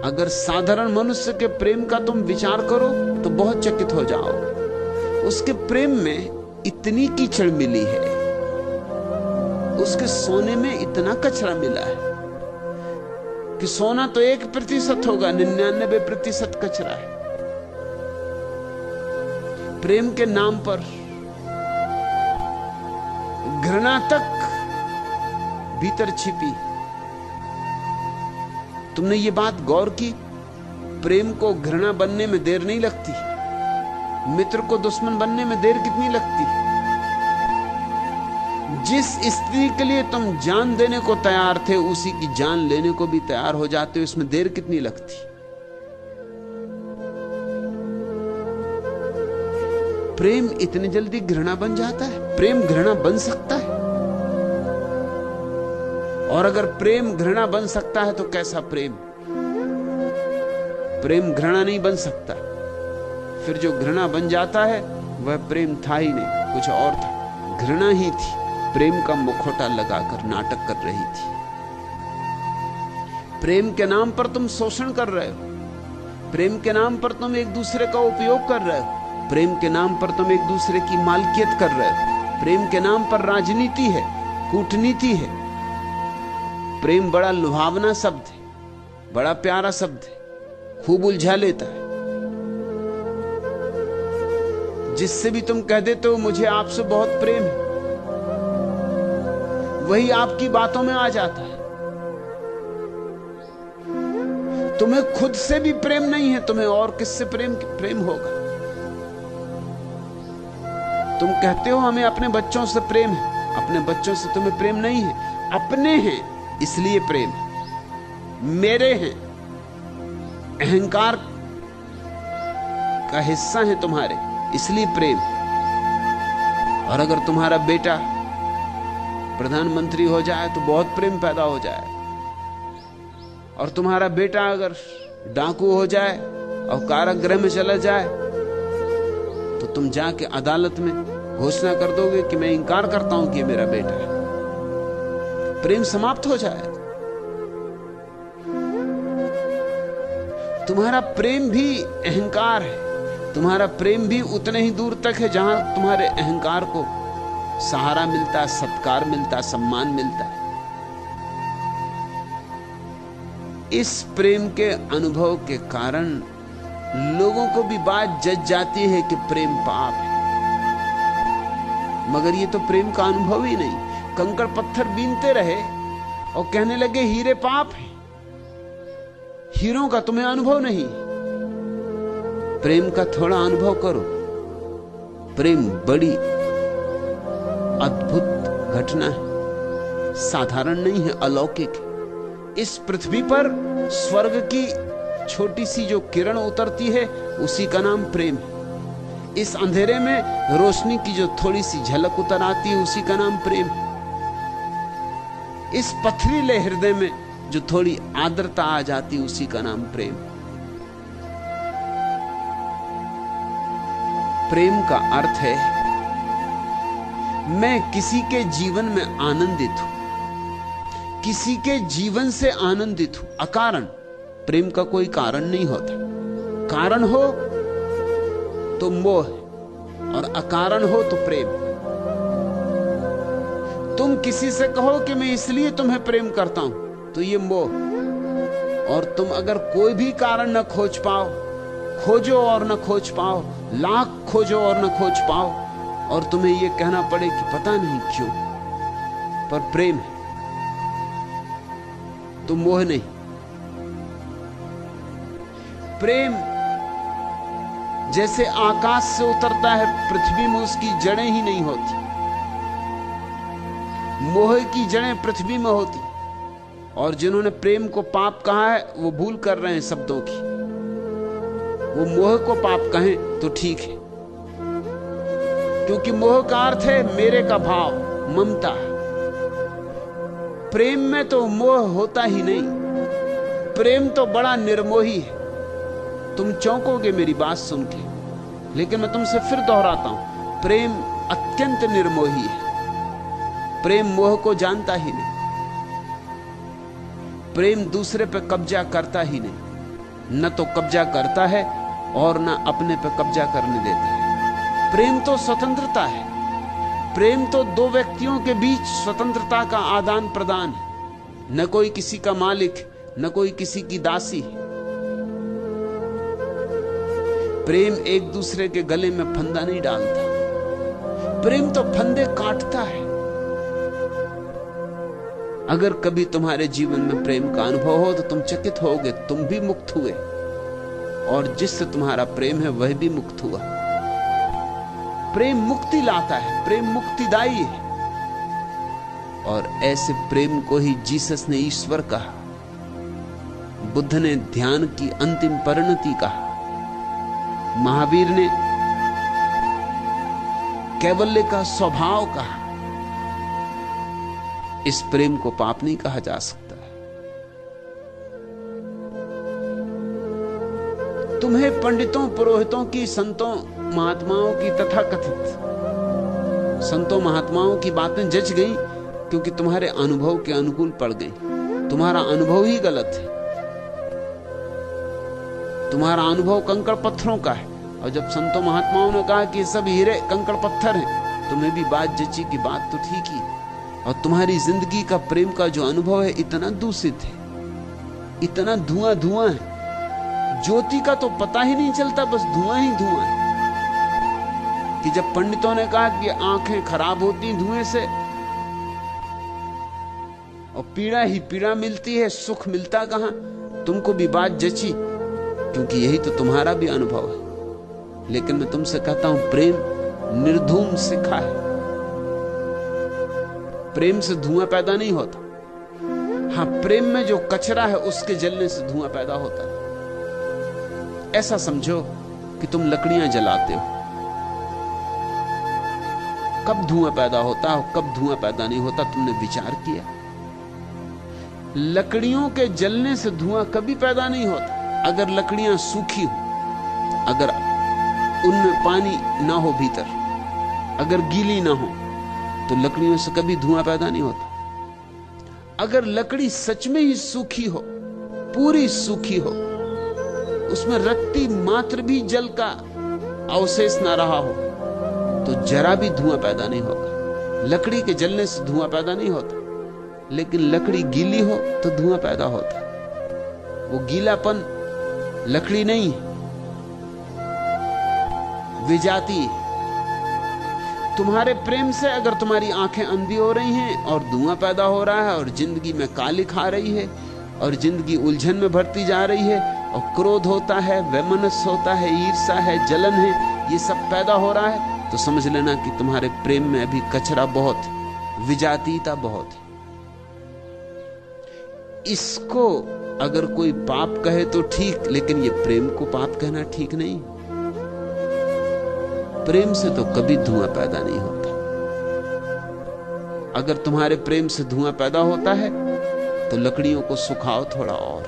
अगर साधारण मनुष्य के प्रेम का तुम विचार करो तो बहुत चकित हो जाओ। उसके प्रेम में इतनी कीचड़ मिली है, उसके सोने में इतना कचरा मिला है कि सोना तो 1% होगा, 99% कचरा है। प्रेम के नाम पर घृणा तक भीतर छिपी। तुमने ये बात गौर की? प्रेम को घृणा बनने में देर नहीं लगती, मित्र को दुश्मन बनने में देर कितनी लगती। जिस स्त्री के लिए तुम जान देने को तैयार थे, उसी की जान लेने को भी तैयार हो जाते हो, इसमें देर कितनी लगती। प्रेम इतनी जल्दी घृणा बन जाता है? प्रेम घृणा बन सकता है? और अगर प्रेम घृणा बन सकता है तो कैसा प्रेम? प्रेम घृणा नहीं बन सकता। फिर जो घृणा बन जाता है वह प्रेम था ही नहीं, कुछ और था। घृणा ही थी, प्रेम का मुखौटा लगाकर नाटक कर रही थी। प्रेम के नाम पर तुम शोषण कर रहे हो, प्रेम के नाम पर तुम एक दूसरे का उपयोग कर रहे हो, प्रेम के नाम पर तुम एक दूसरे की मालकियत कर रहे हो, प्रेम के नाम पर राजनीति है, कूटनीति है। प्रेम बड़ा लुभावना शब्द है, बड़ा प्यारा शब्द है, खूब उलझा लेता है। जिससे भी तुम कह देते हो मुझे आपसे बहुत प्रेम है, वही आपकी बातों में आ जाता है। तुम्हें खुद से भी प्रेम नहीं है, तुम्हें और किससे प्रेम होगा? तुम कहते हो हमें अपने बच्चों से प्रेम है, अपने बच्चों से तुम्हें प्रेम नहीं है। अपने हैं इसलिए प्रेम, मेरे हैं, अहंकार का हिस्सा है तुम्हारे, इसलिए प्रेम। और अगर तुम्हारा बेटा प्रधानमंत्री हो जाए तो बहुत प्रेम पैदा हो जाए, और तुम्हारा बेटा अगर डाकू हो जाए और कारागृह में चला जाए तो तुम जाके अदालत में घोषणा कर दोगे कि मैं इंकार करता हूं कि ये मेरा बेटा है। प्रेम समाप्त हो जाए। तुम्हारा प्रेम भी अहंकार है, तुम्हारा प्रेम भी उतने ही दूर तक है जहां तुम्हारे अहंकार को सहारा मिलता है, सत्कार मिलता है, सम्मान मिलता है। इस प्रेम के अनुभव के कारण लोगों को भी बात जज जाती है कि प्रेम पाप है, मगर ये तो प्रेम का अनुभव ही नहीं। कंकड़ पत्थर बीनते रहे और कहने लगे हीरे पाप है, हीरों का तुम्हें अनुभव नहीं। प्रेम का थोड़ा अनुभव करो। प्रेम बड़ी अद्भुत घटना है, साधारण नहीं है, अलौकिक है। इस पृथ्वी पर स्वर्ग की छोटी सी जो किरण उतरती है उसी का नाम प्रेम है। इस अंधेरे में रोशनी की जो थोड़ी सी झलक उतर आती है उसी का नाम प्रेम है। इस पथरीले हृदय में जो थोड़ी आर्द्रता आ जाती उसी का नाम प्रेम। प्रेम का अर्थ है मैं किसी के जीवन में आनंदित हूं, किसी के जीवन से आनंदित हूं, अकारण। प्रेम का कोई कारण नहीं होता, कारण हो तो मोह और अकारण हो तो प्रेम। तुम किसी से कहो कि मैं इसलिए तुम्हें प्रेम करता हूं तो ये मोह। और तुम अगर कोई भी कारण न खोज पाओ, खोजो और न खोज पाओ, लाख खोजो और न खोज पाओ, और तुम्हें यह कहना पड़े कि पता नहीं क्यों, पर प्रेम है तो मोह नहीं। प्रेम जैसे आकाश से उतरता है, पृथ्वी में उसकी जड़ें ही नहीं होती। मोह की जड़ें पृथ्वी में होती, और जिन्होंने प्रेम को पाप कहा है वो भूल कर रहे हैं शब्दों की। वो मोह को पाप कहें तो ठीक है, क्योंकि मोह का अर्थ है मेरे का भाव, ममता। प्रेम में तो मोह होता ही नहीं, प्रेम तो बड़ा निर्मोही है। तुम चौंकोगे मेरी बात सुन के, लेकिन मैं तुमसे फिर दोहराता हूं, प्रेम अत्यंत निर्मोही है। प्रेम मोह को जानता ही नहीं, प्रेम दूसरे पर कब्जा करता ही नहीं, न तो कब्जा करता है और न अपने पर कब्जा करने देता है। प्रेम तो स्वतंत्रता है। प्रेम तो दो व्यक्तियों के बीच स्वतंत्रता का आदान प्रदान है। न कोई किसी का मालिक, न कोई किसी की दासी। प्रेम एक दूसरे के गले में फंदा नहीं डालता। प्रेम तो फंदे काटता है। अगर कभी तुम्हारे जीवन में प्रेम का अनुभव हो तो तुम चकित होगे, तुम भी मुक्त हुए और जिससे तुम्हारा प्रेम है वह भी मुक्त हुआ। प्रेम मुक्ति लाता है, प्रेम मुक्तिदायी है। और ऐसे प्रेम को ही जीसस ने ईश्वर कहा, बुद्ध ने ध्यान की अंतिम परिणति कहा, महावीर ने कैवल्य का स्वभाव कहा। इस प्रेम को पाप नहीं कहा जा सकता है। तुम्हें पंडितों, पुरोहितों की, संतों, महात्माओं की, तथाकथित संतों महात्माओं की बातें जच गई क्योंकि तुम्हारे अनुभव के अनुकूल पड़ गई। तुम्हारा अनुभव ही गलत है। तुम्हारा अनुभव कंकड़ पत्थरों का है। और जब संतों महात्माओं ने कहा कि सब हीरे कंकड़ पत्थर हैं, तुम्हें भी बात जची कि बात तो ठीक ही। और तुम्हारी जिंदगी का प्रेम का जो अनुभव है इतना दूषित है, इतना धुआं धुआं है, ज्योति का तो पता ही नहीं चलता, बस धुआं ही धुआं है। कि जब पंडितों ने कहा कि आंखें खराब होती धुएं से और पीड़ा ही पीड़ा मिलती है, सुख मिलता कहां, तुमको भी बात जची क्योंकि यही तो तुम्हारा भी अनुभव है। लेकिन मैं तुमसे कहता हूं, प्रेम निर्धूम शिखा है। प्रेम से धुआं पैदा नहीं होता। हां, प्रेम में जो कचरा है उसके जलने से धुआं पैदा होता है। ऐसा समझो कि तुम लकड़ियां जलाते हो, कब धुआं पैदा होता है और कब धुआं पैदा नहीं होता, तुमने विचार किया? लकड़ियों के जलने से धुआं कभी पैदा नहीं होता। अगर लकड़ियां सूखी हो, अगर उनमें पानी ना हो भीतर, अगर गीली ना हो, तो लकड़ियों से कभी धुआं पैदा नहीं होता। अगर लकड़ी सच में ही सूखी हो, पूरी सूखी हो, उसमें रत्ती मात्र भी जल का अवशेष ना रहा हो, तो जरा भी धुआं पैदा नहीं होगा। लकड़ी के जलने से धुआं पैदा नहीं होता। लेकिन लकड़ी गीली हो तो धुआं पैदा होता। वो गीलापन लकड़ी नहीं है, विजाती है। तुम्हारे प्रेम से अगर तुम्हारी आंखें अंधी हो रही हैं और धुआं पैदा हो रहा है और जिंदगी में काली खा रही है और जिंदगी उलझन में भरती जा रही है और क्रोध होता है, वैमनस्य होता है, ईर्ष्या है, जलन है, ये सब पैदा हो रहा है, तो समझ लेना कि तुम्हारे प्रेम में अभी कचरा बहुत है, विजातीयता बहुत है। इसको अगर कोई पाप कहे तो ठीक, लेकिन ये प्रेम को पाप कहना ठीक नहीं। प्रेम से तो कभी धुआं पैदा नहीं होता। अगर तुम्हारे प्रेम से धुआं पैदा होता है तो लकड़ियों को सुखाओ थोड़ा और,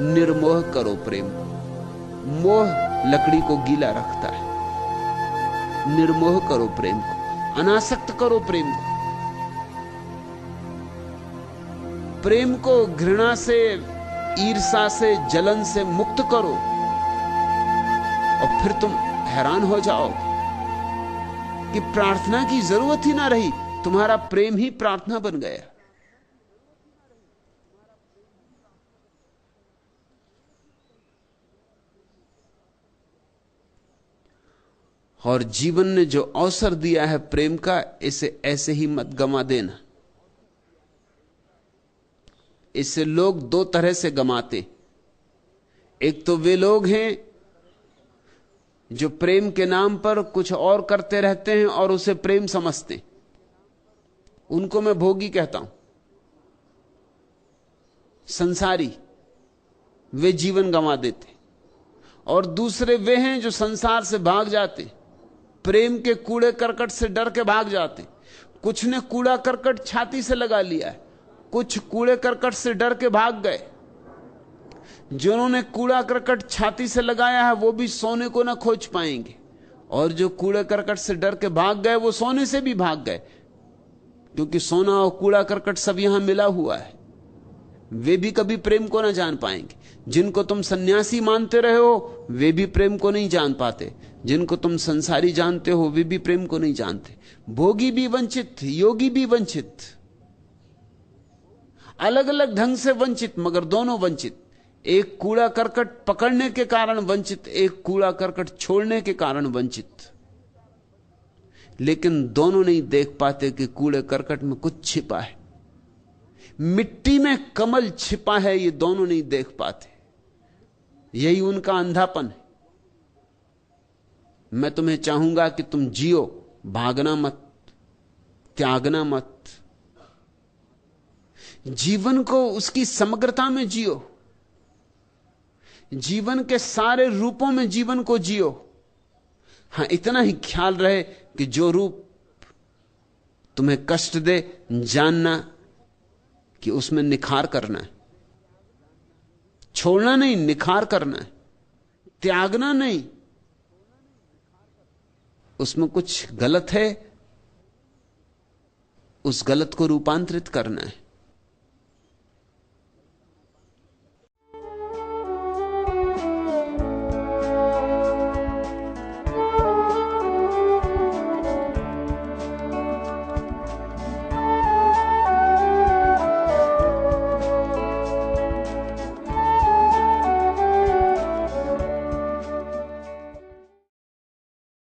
निर्मोह करो प्रेम। मोह लकड़ी को गीला रखता है। निर्मोह करो प्रेम को, अनासक्त करो प्रेम को। प्रेम को घृणा से, ईर्ष्या से, जलन से मुक्त करो और फिर तुम हैरान हो जाओगे कि प्रार्थना की जरूरत ही ना रही, तुम्हारा प्रेम ही प्रार्थना बन गया। और जीवन ने जो अवसर दिया है प्रेम का, इसे ऐसे ही मत गंवा देना। इससे लोग दो तरह से गंवाते। एक तो वे लोग हैं जो प्रेम के नाम पर कुछ और करते रहते हैं और उसे प्रेम समझते हैं, उनको मैं भोगी कहता हूं, संसारी। वे जीवन गंवा देते। और दूसरे वे हैं जो संसार से भाग जाते, प्रेम के कूड़े करकट से डर के भाग जाते। कुछ ने कूड़ा करकट छाती से लगा लिया है, कुछ कूड़े करकट से डर के भाग गए। जिन्होंने कूड़ा करकट छाती से लगाया है वो भी सोने को ना खोज पाएंगे, और जो कूड़े करकट से डर के भाग गए वो सोने से भी भाग गए, क्योंकि सोना और कूड़ा करकट सब यहां मिला हुआ है। वे भी कभी प्रेम को ना जान पाएंगे। जिनको तुम सन्यासी मानते रहे हो वे भी प्रेम को नहीं जान पाते। जिनको तुम संसारी जानते हो वे भी प्रेम को नहीं जानते। भोगी भी वंचित, योगी भी वंचित, अलग अलग ढंग से वंचित, मगर दोनों वंचित। एक कूड़ा करकट पकड़ने के कारण वंचित, एक कूड़ा करकट छोड़ने के कारण वंचित। लेकिन दोनों नहीं देख पाते कि कूड़े करकट में कुछ छिपा है, मिट्टी में कमल छिपा है, ये दोनों नहीं देख पाते। यही उनका अंधापन है। मैं तुम्हें चाहूंगा कि तुम जियो, भागना मत, त्यागना मत। जीवन को उसकी समग्रता में जियो, जीवन के सारे रूपों में जीवन को जियो। हां, इतना ही ख्याल रहे कि जो रूप तुम्हें कष्ट दे, जानना कि उसमें निखार करना है। छोड़ना नहीं, निखार करना है। त्यागना नहीं, उसमें कुछ गलत है, उस गलत को रूपांतरित करना है।